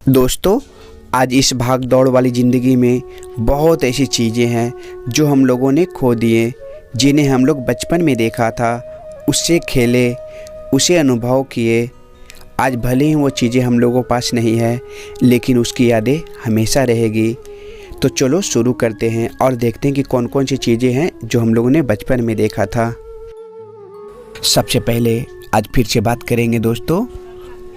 दोस्तों, आज इस भाग दौड़ वाली ज़िंदगी में बहुत ऐसी चीज़ें हैं जो हम लोगों ने खो दिए, जिन्हें हम लोग बचपन में देखा था, उससे खेले, उसे अनुभव किए। आज भले ही वो चीज़ें हम लोगों के पास नहीं है, लेकिन उसकी यादें हमेशा रहेगी। तो चलो शुरू करते हैं और देखते हैं कि कौन कौन सी चीज़ें हैं जो हम लोगों ने बचपन में देखा था। सबसे पहले आज फिर से बात करेंगे दोस्तों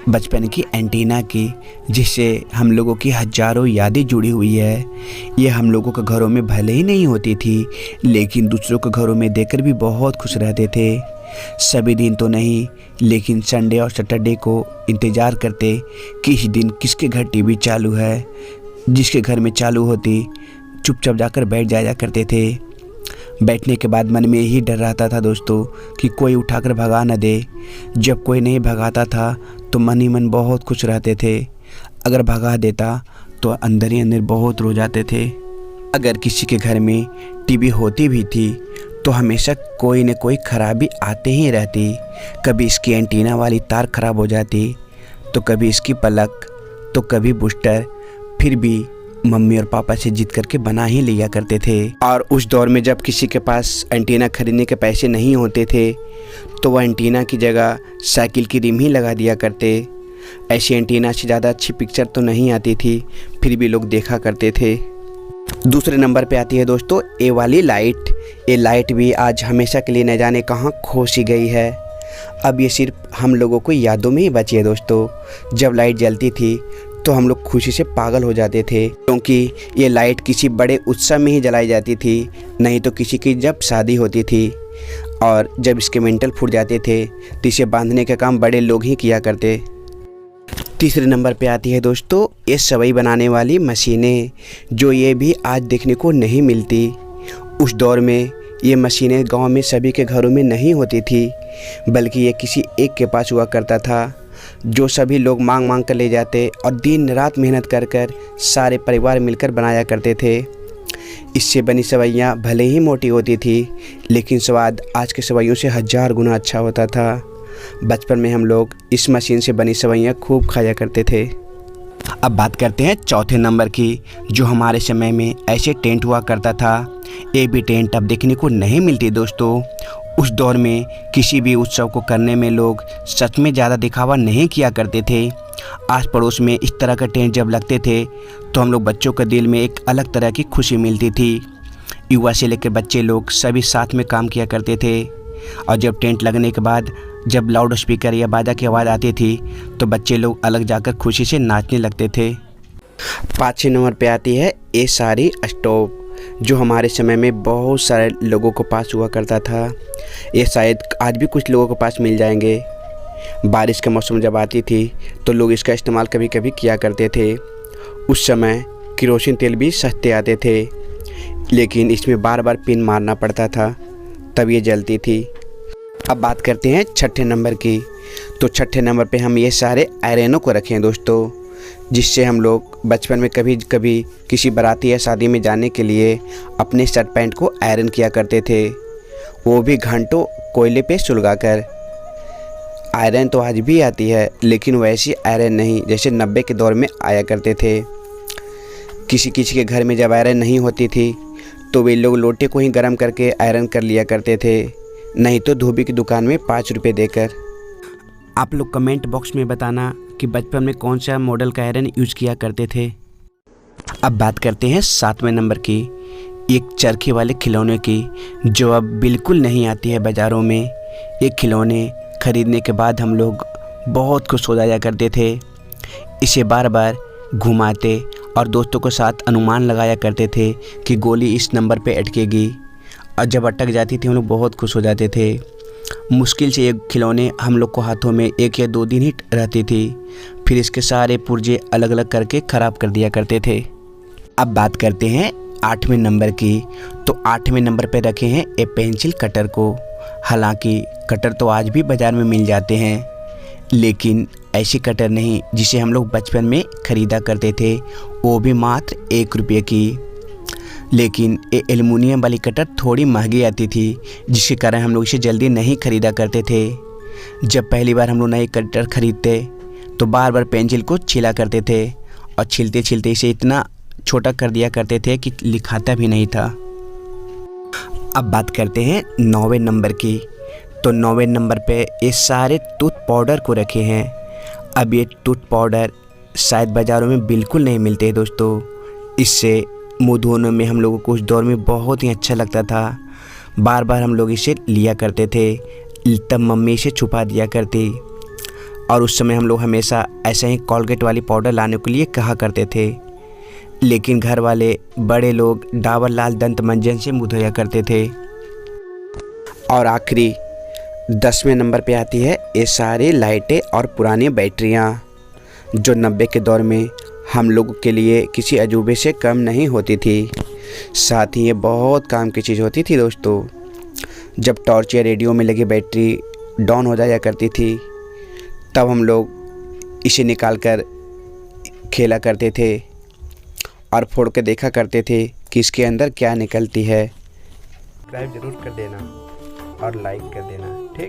बचपन की एंटीना की, जिससे हम लोगों की हज़ारों यादें जुड़ी हुई है। ये हम लोगों के घरों में भले ही नहीं होती थी, लेकिन दूसरों के घरों में देखकर भी बहुत खुश रहते थे। सभी दिन तो नहीं, लेकिन संडे और सैटरडे को इंतज़ार करते कि इस दिन किसके घर टीवी चालू है। जिसके घर में चालू होती चुपचाप जाकर बैठ जाया करते थे। बैठने के बाद मन में यही डर रहता था दोस्तों कि कोई उठाकर भगा न दे। जब कोई नहीं भगाता था तो मन ही मन बहुत खुश रहते थे। अगर भगा देता तो अंदर ही अंदर बहुत रो जाते थे। अगर किसी के घर में टीवी होती भी थी तो हमेशा कोई न कोई खराबी आते ही रहती। कभी इसकी एंटीना वाली तार खराब हो जाती, तो कभी इसकी पलक, तो कभी बूस्टर। फिर भी मम्मी और पापा से जिद करके बना ही लिया करते थे। और उस दौर में जब किसी के पास एंटीना खरीदने के पैसे नहीं होते थे तो वह एंटीना की जगह साइकिल की रिम ही लगा दिया करते। ऐसी एंटीना से ज़्यादा अच्छी पिक्चर तो नहीं आती थी, फिर भी लोग देखा करते थे। दूसरे नंबर पे आती है दोस्तों ए वाली लाइट। ये लाइट भी आज हमेशा के लिए न जाने कहाँ खो सी गई है। अब ये सिर्फ हम लोगों को यादों में ही बची है दोस्तों। जब लाइट जलती थी तो हम लोग खुशी से पागल हो जाते थे, क्योंकि ये लाइट किसी बड़े उत्सव में ही जलाई जाती थी, नहीं तो किसी की जब शादी होती थी। और जब इसके मेंटल फूट जाते थे तो इसे बांधने का काम बड़े लोग ही किया करते। तीसरे नंबर पे आती है दोस्तों ये सेवई बनाने वाली मशीनें, जो ये भी आज देखने को नहीं मिलती। उस दौर में ये मशीनें गांव में सभी के घरों में नहीं होती थी, बल्कि ये किसी एक के पास हुआ करता था, जो सभी लोग मांग मांग कर ले जाते और दिन रात मेहनत कर कर सारे परिवार मिलकर बनाया करते थे। इससे बनी सेवइयाँ भले ही मोटी होती थी, लेकिन स्वाद आज के सेवइयों से 1000 गुना अच्छा होता था। बचपन में हम लोग इस मशीन से बनी सेवइयाँ खूब खाया करते थे। अब बात करते हैं चौथे नंबर की, जो हमारे समय में ऐसे टेंट हुआ करता था। ये भी टेंट अब देखने को नहीं मिलती दोस्तों। उस दौर में किसी भी उत्सव को करने में लोग सच में ज़्यादा दिखावा नहीं किया करते थे। आस पड़ोस में इस तरह का टेंट जब लगते थे तो हम लोग बच्चों के दिल में एक अलग तरह की खुशी मिलती थी। युवा से लेकर बच्चे लोग सभी साथ में काम किया करते थे। और जब टेंट लगने के बाद जब लाउड स्पीकर या बाजा की आवाज़ आती थी तो बच्चे लोग अलग जाकर खुशी से नाचने लगते थे। 5वें नंबर पे आती है ये सारी स्टोव, जो हमारे समय में बहुत सारे लोगों के पास हुआ करता था। ये शायद आज भी कुछ लोगों के पास मिल जाएंगे। बारिश का मौसम जब आती थी तो लोग इसका इस्तेमाल कभी कभी किया करते थे। उस समय केरोसिन तेल भी सस्ते आते थे, लेकिन इसमें बार बार पिन मारना पड़ता था, तब ये जलती थी। अब बात करते हैं 6ठे नंबर की। तो 6ठे नंबर पे हम ये सारे आयरनों को रखें दोस्तों, जिससे हम लोग बचपन में कभी कभी किसी बाराती या शादी में जाने के लिए अपने शर्ट पैंट को आयरन किया करते थे, वो भी घंटों कोयले पे सुलगाकर। आयरन तो आज भी आती है, लेकिन वैसी आयरन नहीं जैसे 90 के दौर में आया करते थे। किसी किसी के घर में जब आयरन नहीं होती थी तो वे लोग लोटे को ही गर्म करके आयरन कर लिया करते थे, नहीं तो धोबी की दुकान में 5 रुपये देकर। आप लोग कमेंट बॉक्स में बताना कि बचपन में कौन सा मॉडल का आयरन यूज किया करते थे। अब बात करते हैं 7वें नंबर की, एक चरखे वाले खिलौने की, जो अब बिल्कुल नहीं आती है बाज़ारों में। ये खिलौने खरीदने के बाद हम लोग बहुत खुश हो जाया करते थे। इसे बार बार घुमाते और दोस्तों के साथ अनुमान लगाया करते थे कि गोली इस नंबर पे अटकेगी, और जब अटक जाती थी हम लोग बहुत खुश हो जाते थे। मुश्किल से ये खिलौने हम लोग को हाथों में 1 या 2 दिन ही रहती थी, फिर इसके सारे पुर्जे अलग अलग करके ख़राब कर दिया करते थे। अब बात करते हैं 8वें नंबर की। तो 8वें नंबर पे रखे हैं ए पेंसिल कटर को। हालांकि कटर तो आज भी बाज़ार में मिल जाते हैं, लेकिन ऐसी कटर नहीं जिसे हम लोग बचपन में ख़रीदा करते थे, वो भी मात्र 1 रुपये की। लेकिन ये एल्युमिनियम वाली कटर थोड़ी महंगी आती थी, जिसके कारण हम लोग इसे जल्दी नहीं ख़रीदा करते थे। जब पहली बार हम लोग नई कटर ख़रीदते तो बार बार पेंसिल को छीला करते थे और छिलते छिलते इसे इतना छोटा कर दिया करते थे कि लिखाता भी नहीं था। अब बात करते हैं 9वें नंबर की। तो 9वें नंबर पे ये सारे टूथ पाउडर को रखे हैं। अब ये टूथ पाउडर शायद बाज़ारों में बिल्कुल नहीं मिलते दोस्तों। इससे मुँह धोने में हम लोगों को उस दौर में बहुत ही अच्छा लगता था। बार बार हम लोग इसे लिया करते थे, तब मम्मी इसे छुपा दिया करती। और उस समय हम लोग हमेशा ऐसे ही कोलगेट वाली पाउडर लाने के लिए कहा करते थे, लेकिन घर वाले बड़े लोग डाबर लाल दंत मंजन से मुँह धोया करते थे। और आखिरी 10वें नंबर पे आती है ये सारे लाइटें और पुरानी बैटरियाँ, जो 90 के दौर में हम लोगों के लिए किसी अजूबे से कम नहीं होती थी। साथ ही ये बहुत काम की चीज़ होती थी दोस्तों। जब टॉर्च या रेडियो में लगी बैटरी डाउन हो जाया करती थी, तब हम लोग इसे निकाल कर खेला करते थे और फोड़ के देखा करते थे कि इसके अंदर क्या निकलती है। सब्सक्राइब ज़रूर कर देना और लाइक कर देना, ठीक।